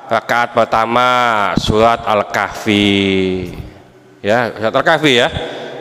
rakaat pertama surat Al-Kahfi. Ya, surat Al-Kahfi ya.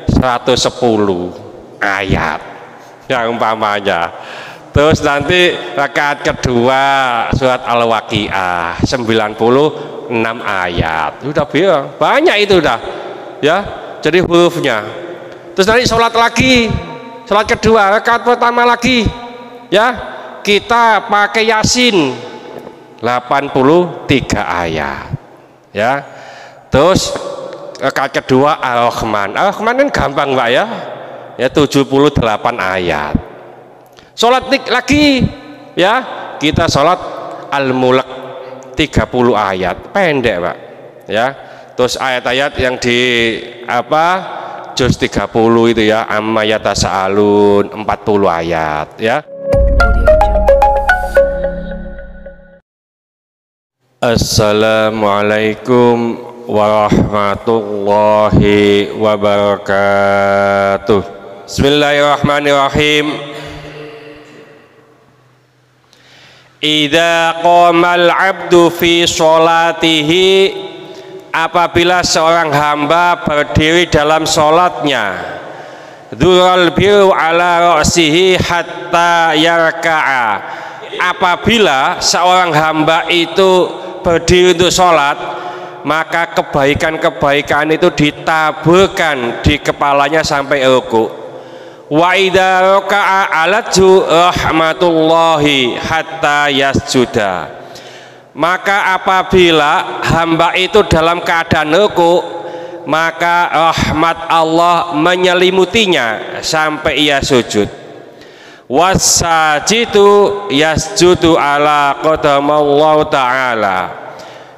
110 ayat. Ya umpamanya. Terus nanti rakaat kedua surat Al-Waqiah 96 ayat. Udah banyak itu udah. Ya, jadi hurufnya. Terus nanti sholat lagi, sholat kedua rakaat pertama lagi. Ya, kita pakai Yasin 83 ayat. Ya. Terus rakaat kedua Ar-Rahman. Ar-Rahman kan gampang Pak ya. Ya 78 ayat. Sholat lagi ya, kita sholat Al-Mulk 30 ayat, pendek Pak ya. Terus ayat-ayat yang di juz 30 itu ya, amma yatasaalun 40 ayat ya. Assalamualaikum warahmatullahi wabarakatuh. Bismillahirrahmanirrahim. Idza qamal abdu fi sholatihi, apabila seorang hamba berdiri dalam sholatnya, dzul biru ala ra'sihi hatta yarka'a, apabila seorang hamba itu berdiri untuk sholat, maka kebaikan-kebaikan itu ditaburkan di kepalanya sampai ruku. Wa idza raka'a alaju rahmatullahi hatta yasjuda, maka apabila hamba itu dalam keadaan ruku, maka rahmat Allah menyelimutinya sampai ia sujud. Wasajidu yasjudu ala qadamallahu ta'ala,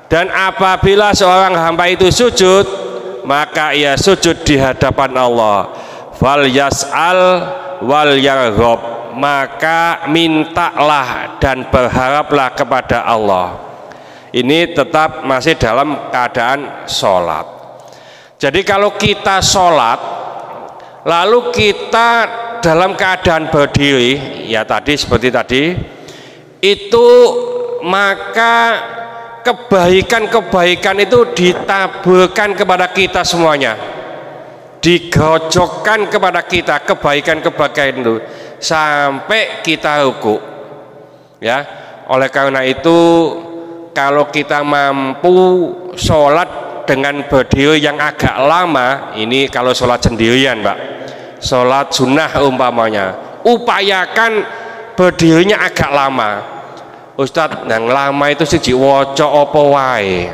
dan apabila seorang hamba itu sujud, maka ia sujud di hadapan Allah. Fal yas'al wal yarghab, maka mintalah dan berharaplah kepada Allah. Ini tetap masih dalam keadaan sholat. Jadi kalau kita sholat lalu kita dalam keadaan berdiri, ya tadi seperti tadi itu, maka kebaikan-kebaikan itu ditaburkan kepada kita semuanya, digojokkan kepada kita kebaikan-kebaikan itu sampai kita ruku ya. Oleh karena itu, kalau kita mampu sholat dengan berdiri yang agak lama, ini kalau sholat sendirian Pak, sholat sunnah umpamanya, upayakan berdirinya agak lama. Ustadz, yang lama itu siji woco opo wae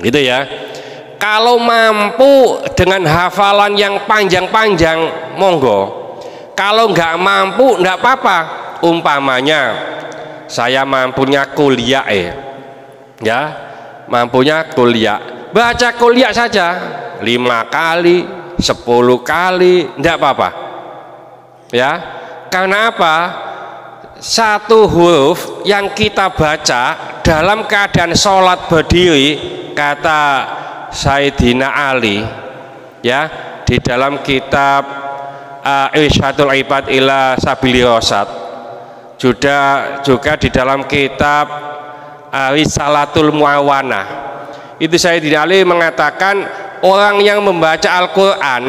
gitu ya. Kalau mampu dengan hafalan yang panjang-panjang, monggo. Kalau nggak mampu, nggak apa-apa. Umpamanya saya mampunya kuliah ya, mampunya kuliah, baca kuliah saja 5 kali, 10 kali, nggak apa-apa ya. Karena apa? Satu huruf yang kita baca dalam keadaan sholat berdiri, kata Sayyidina Ali ya di dalam kitab Irsyadul Ibad ila Sabili Rasyad, juga di dalam kitab Risalatul Muawanah, itu Sayyidina Ali mengatakan orang yang membaca Al-Quran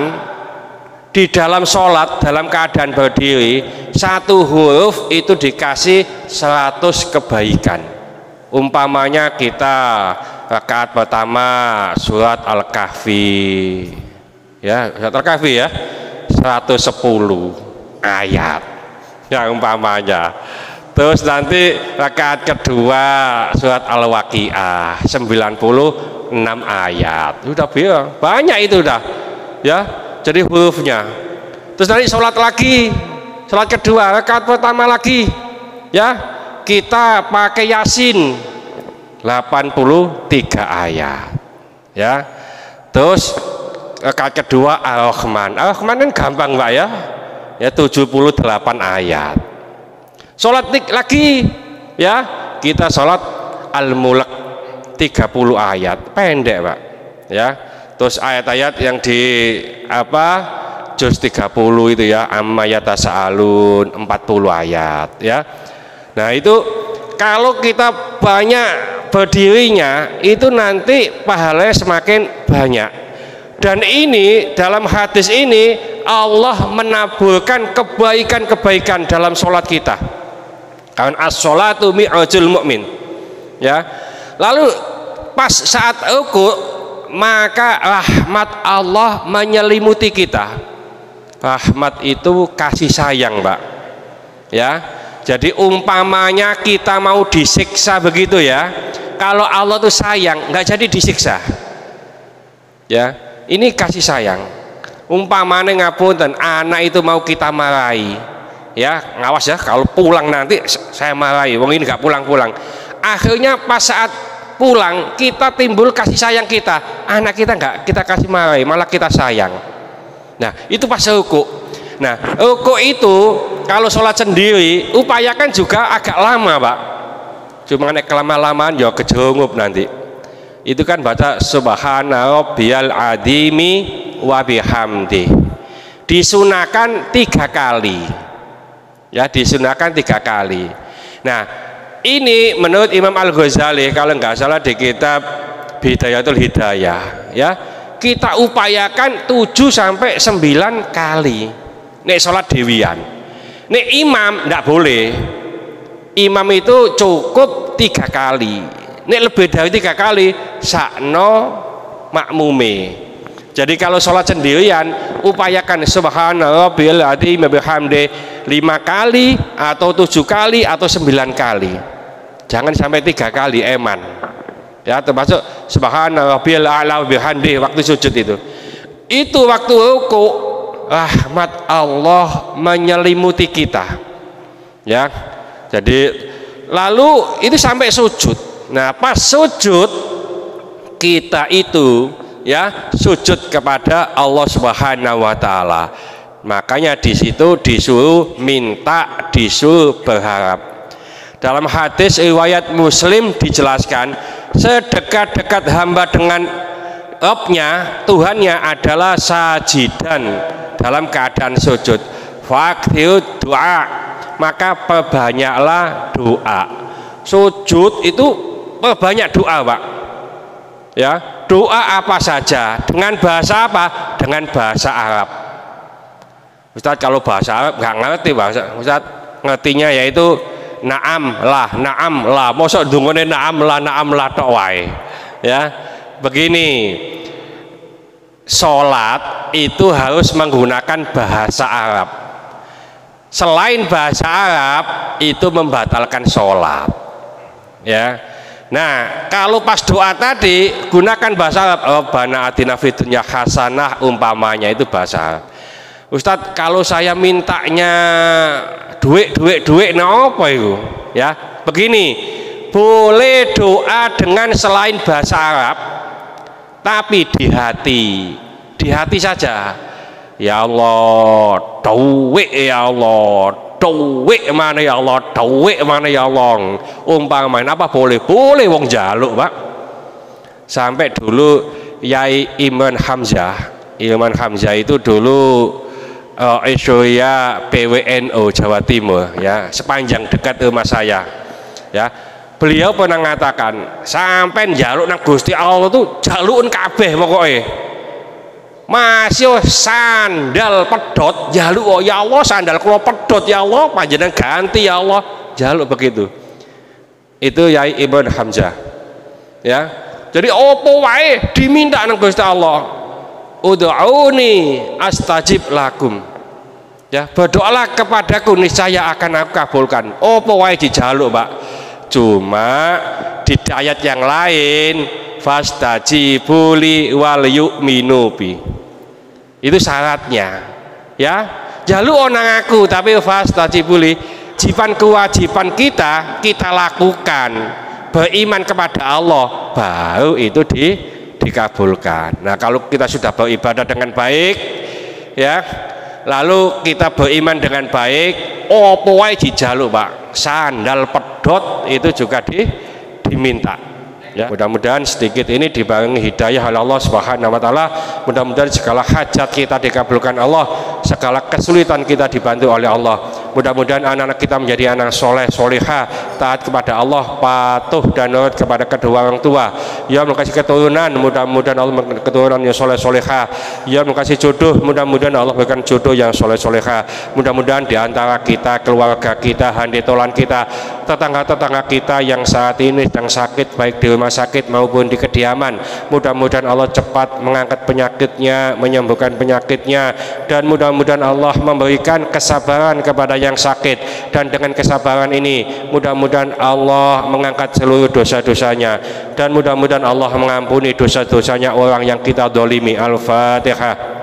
di dalam sholat dalam keadaan berdiri, satu huruf itu dikasih 100 kebaikan. Umpamanya kita rakaat pertama surat Al-Kahfi ya, surat Al-Kahfi ya 110 ayat ya umpamanya. Terus nanti rakaat kedua surat Al-Waqiah 96 ayat. Udah banyak itu udah ya, jadi hurufnya. Terus nanti sholat lagi, sholat kedua rakaat pertama lagi ya, kita pakai Yasin 83 ayat ya. Terus rakaat kedua Ar-Rahman. Ar-Rahman kan gampang Pak ya. Ya 78 ayat. Sholat lagi ya, kita sholat Al-Mulk 30 ayat, pendek Pak ya. Terus ayat-ayat yang di juz 30 itu ya, amma yatasaalun 40 ayat ya. Nah itu kalau kita banyak berdirinya itu nanti pahalanya semakin banyak. Dan ini dalam hadis ini Allah menaburkan kebaikan-kebaikan dalam sholat kita. Kan as-sholatu mi'rajul mu'min. Ya. Lalu pas saat ruku maka rahmat Allah menyelimuti kita. Rahmat itu kasih sayang, Pak. Ya. Jadi umpamanya kita mau disiksa begitu ya. Kalau Allah tuh sayang, nggak jadi disiksa. Ya, ini kasih sayang. Umpamanya ngapunten, anak itu mau kita marahi. Ya, ngawas ya, kalau pulang nanti saya marahi. Wong ini nggak pulang-pulang. Akhirnya pas saat pulang kita timbul kasih sayang kita. Anak kita nggak kita kasih marahi, malah kita sayang. Nah, itu pas ruku. Nah, ruku itu kalau sholat sendiri upayakan juga agak lama, Pak. Cuma nek kelama-lamaan ya kejungup nanti. Itu kan baca subhana rabbiyal azimi wa bihamdi. Disunahkan 3 kali. Ya, disunahkan 3 kali. Nah, ini menurut Imam Al-Ghazali kalau nggak salah di kitab Bidayatul Hidayah, ya. Kita upayakan 7 sampai 9 kali. Nek sholat dewian, nek imam ndak boleh. Imam itu cukup 3 kali. Nek lebih dari 3 kali sakno makmume. Jadi kalau sholat sendirian upayakan subhana rabbiyal azim wa bihamdi 5 kali atau 7 kali atau 9 kali. Jangan sampai 3 kali eman. Ya, termasuk subhana rabbiyal a'la wa bihamdi waktu sujud itu. Itu waktu ruku rahmat Allah menyelimuti kita. Ya. Jadi lalu itu sampai sujud. Nah, pas sujud kita itu ya sujud kepada Allah Subhanahu wa taala. Makanya di situ disuruh minta, disuruh berharap. Dalam hadis riwayat Muslim dijelaskan, sedekat-dekat hamba dengan Rabbnya, Tuhannya adalah sajidan, dalam keadaan sujud. Faktiru doa, maka perbanyaklah doa. Sujud itu perbanyak doa, Pak. Ya, doa apa saja, dengan bahasa apa? Dengan bahasa Arab. Ustaz kalau bahasa Arab nggak ngerti, Ustaz ngertinya yaitu naam lah. Mosok dungone naam lah tok wae. Ya, begini. Sholat itu harus menggunakan bahasa Arab. Selain bahasa Arab itu membatalkan sholat. Ya. Nah, kalau pas doa tadi gunakan bahasa Arab. Rabbana atina fid dunya hasanah umpamanya itu bahasa Arab. Ustadz kalau saya mintanya duit apa itu? Ya, begini. Boleh doa dengan selain bahasa Arab, tapi di hati saja. Ya Allah, duit ya Allah, duit mana ya Allah, duit mana ya Allah. Umpamanya apa boleh wong jaluk, Pak. Sampai dulu Yai Iman Hamzah itu dulu Isya PWNO Jawa Timur, ya, sepanjang dekat rumah saya. Ya, beliau pernah mengatakan, sampai jaluk nang Gusti Allah tuh jalukun kabeh pokoknya. Masih sandal pedot jaluk, oh ya Allah sandal kula pedot ya Allah, panjenengan ganti ya Allah, jaluk begitu. Itu Yai Ibn Hamzah. Ya. Jadi opo wae diminta nang Gusti Allah. Ud'uni astajib lakum. Ya, berdoalah kepadaku niscaya akan aku kabulkan. Opo wae dijaluk, Pak. Cuma di ayat yang lain fastajibu li wal yu'minu bi. Itu syaratnya. Ya, jaluk onang aku tapi fastajibu li, kewajiban kita lakukan. Beriman kepada Allah baru itu dikabulkan. Nah, kalau kita sudah beribadah dengan baik, ya, lalu kita beriman dengan baik, opo wae dijaluk, Pak. Sandal pedot itu juga diminta. Ya, mudah-mudahan sedikit ini dibarengi hidayah oleh Allah Subhanahu wa taala. Mudah-mudahan segala hajat kita dikabulkan Allah, segala kesulitan kita dibantu oleh Allah. Mudah-mudahan anak-anak kita menjadi anak soleh solehah, taat kepada Allah, patuh dan nurut kepada kedua orang tua. Ya Allah kasih keturunan, mudah-mudahan Allah memberikan keturunan yang soleh solehah. Ya Allah kasih jodoh, mudah-mudahan Allah berikan jodoh yang soleh solehah. Mudah-mudahan di antara kita, keluarga kita, handetolan kita, tetangga-tetangga kita yang saat ini sedang sakit baik di rumah sakit maupun di kediaman, mudah-mudahan Allah cepat mengangkat penyakitnya, menyembuhkan penyakitnya, dan mudah-mudahan Allah memberikan kesabaran kepada yang sakit, dan dengan kesabaran ini mudah-mudahan Allah mengangkat seluruh dosa-dosanya, dan mudah-mudahan Allah mengampuni dosa-dosanya orang yang kita dolimi. Al-Fatihah.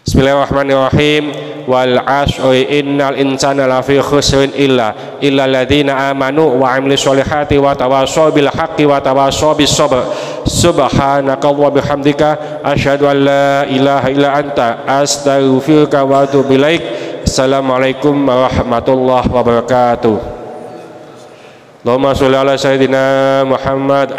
Bismillahirrahmanirrahim. Wal 'ashri innal insana lafi khusrin illa alladziina amanu wa 'amilus sholihati wa tawashaw bil haqqi wa tawashaw bis sabr. Subhanakallahumma bihamdika asyhadu an la ilaha illa anta astaghfiruka wa atubu ilaik. Assalamualaikum warahmatullahi wabarakatuh. Allahumma sholli ala sayyidina Muhammad.